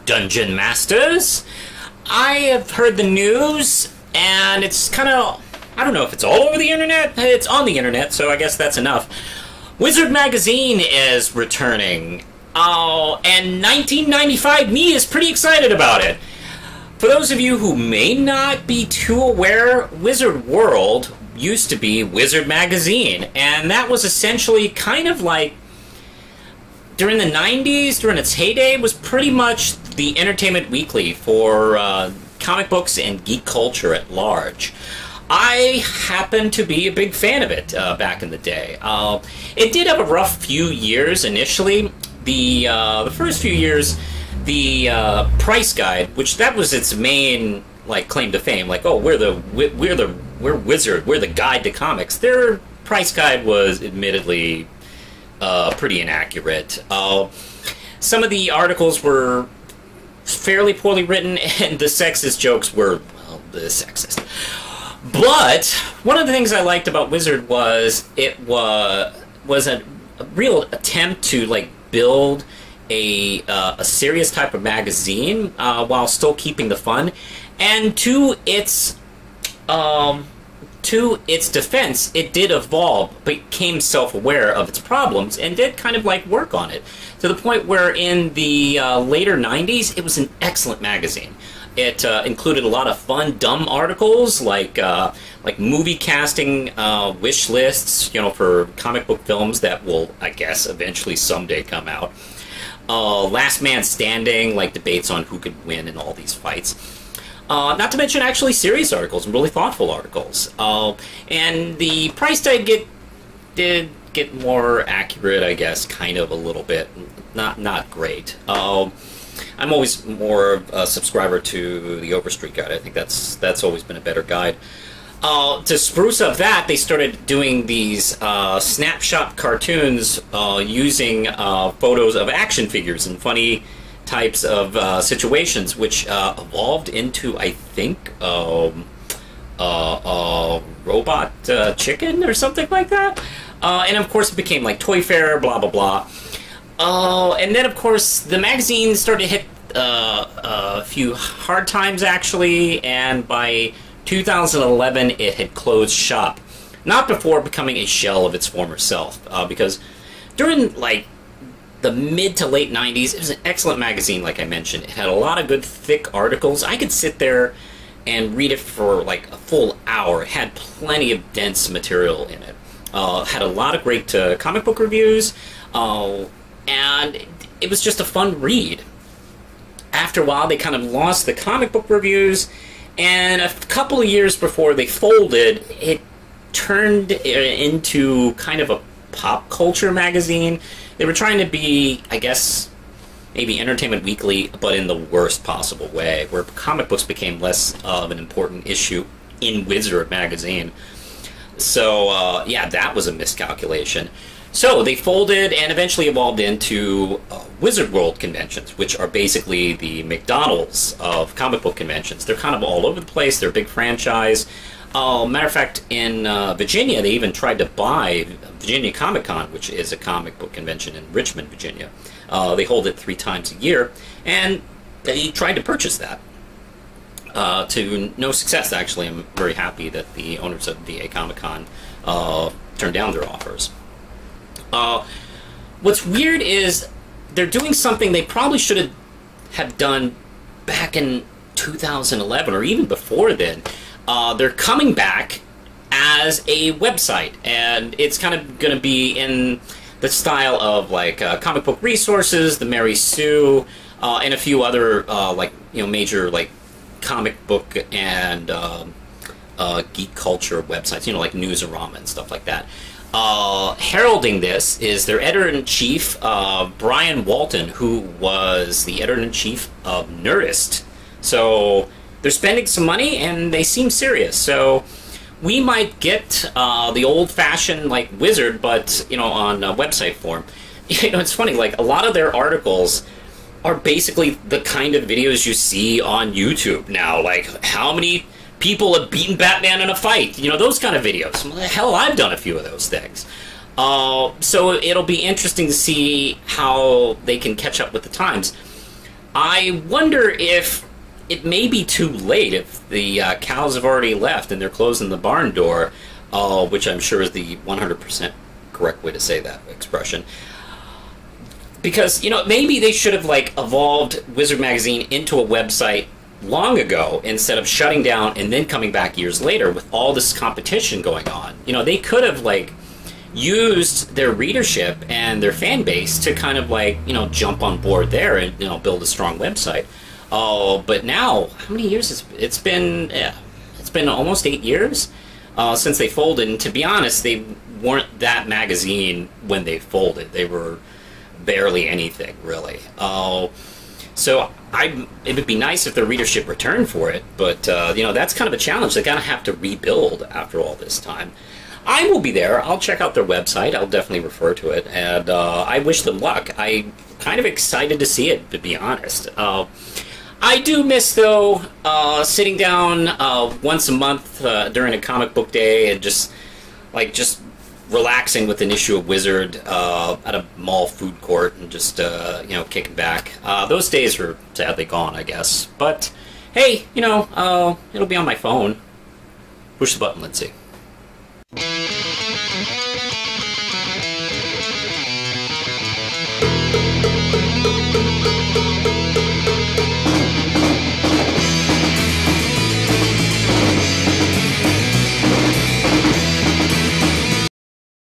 Dungeon Masters. I have heard the news, and it's kind of, I don't know if it's all over the internet. It's on the internet, so I guess that's enough. Wizard Magazine is returning. Oh, and 1995 me is pretty excited about it. For those of you who may not be too aware, Wizard World used to be Wizard Magazine, and that was essentially kind of like, during the 90s, during its heyday, was pretty much the entertainment weekly for comic books and geek culture at large. I happen to be a big fan of it back in the day. It did have a rough few years initially. The first few years, the price guide, which that was its main like claim to fame, like, oh, we're Wizard, we're the guide to comics. Their price guide was admittedly pretty inaccurate. Some of the articles were fairly poorly written, and the sexist jokes were, well, the sexist. But one of the things I liked about Wizard was it was a real attempt to like build a serious type of magazine while still keeping the fun. And to its defense, it did evolve, became self-aware of its problems, and did kind of like work on it to the point where in the later 90s, it was an excellent magazine. It included a lot of fun, dumb articles like movie casting wish lists, you know, for comic book films that will, I guess, eventually someday come out. Last Man Standing, like debates on who could win in all these fights. Not to mention actually serious articles and really thoughtful articles. And the price tag did get more accurate, I guess, kind of a little bit. Not great. I'm always more of a subscriber to the Overstreet Guide. I think that's always been a better guide. To spruce up that, they started doing these snapshot cartoons using photos of action figures and funny types of situations, which evolved into, I think, robot chicken or something like that. And of course it became like Toy Fair, blah blah blah. And then of course the magazine started to hit a few hard times actually, and by 2011 it had closed shop. Not before becoming a shell of its former self, because during like the mid to late 90s, it was an excellent magazine, like I mentioned. It had a lot of good, thick articles. I could sit there and read it for like a full hour. It had plenty of dense material in it. Had a lot of great comic book reviews, and it was just a fun read. After a while, they kind of lost the comic book reviews, and a couple of years before they folded, it turned into kind of a pop culture magazine. They were trying to be, I guess, maybe Entertainment Weekly, but in the worst possible way, where comic books became less of an important issue in Wizard Magazine. So, yeah, that was a miscalculation. So they folded and eventually evolved into Wizard World conventions, which are basically the McDonald's of comic book conventions. They're kind of all over the place. They're a big franchise. Matter of fact, in Virginia, they even tried to buy Virginia Comic Con, which is a comic book convention in Richmond, Virginia. They hold it 3 times a year, and they tried to purchase that. To no success, actually. I'm very happy that the owners of VA Comic Con turned down their offers. What's weird is they're doing something they probably should have done back in 2011 or even before then. They're coming back as a website, and it's kind of going to be in the style of like Comic Book Resources, the Mary Sue, and a few other like, you know, major like comic book and geek culture websites, you know, like Newsarama and stuff like that. Heralding this is their editor-in-chief, Brian Walton, who was the editor-in-chief of Nerdist. So they're spending some money, and they seem serious. So we might get the old-fashioned like Wizard, but you know, on website form. You know, it's funny. Like a lot of their articles are basically the kind of videos you see on YouTube now. Like how many people have beaten Batman in a fight? You know, those kind of videos. Well, hell, I've done a few of those things. So it'll be interesting to see how they can catch up with the times. I wonder if it may be too late, if the cows have already left and they're closing the barn door, which I'm sure is the 100% correct way to say that expression. Because, you know, maybe they should have, like, evolved Wizard Magazine into a website long ago instead of shutting down and then coming back years later with all this competition going on. You know, they could have, like, used their readership and their fan base to kind of, like, you know, jump on board there and, you know, build a strong website. Oh, but now, how many years? It's been almost 8 years since they folded, and to be honest, they weren't that magazine when they folded. They were barely anything, really. So it would be nice if the readership returned for it, but you know, that's kind of a challenge. They're gonna have to rebuild after all this time. I will be there. I'll check out their website. I'll definitely refer to it, and I wish them luck. I'm kind of excited to see it, to be honest. I do miss, though, sitting down once a month during a comic book day and just relaxing with an issue of Wizard at a mall food court and just, you know, kicking back. Those days are sadly gone, I guess. But, hey, you know, it'll be on my phone. Push the button, let's see.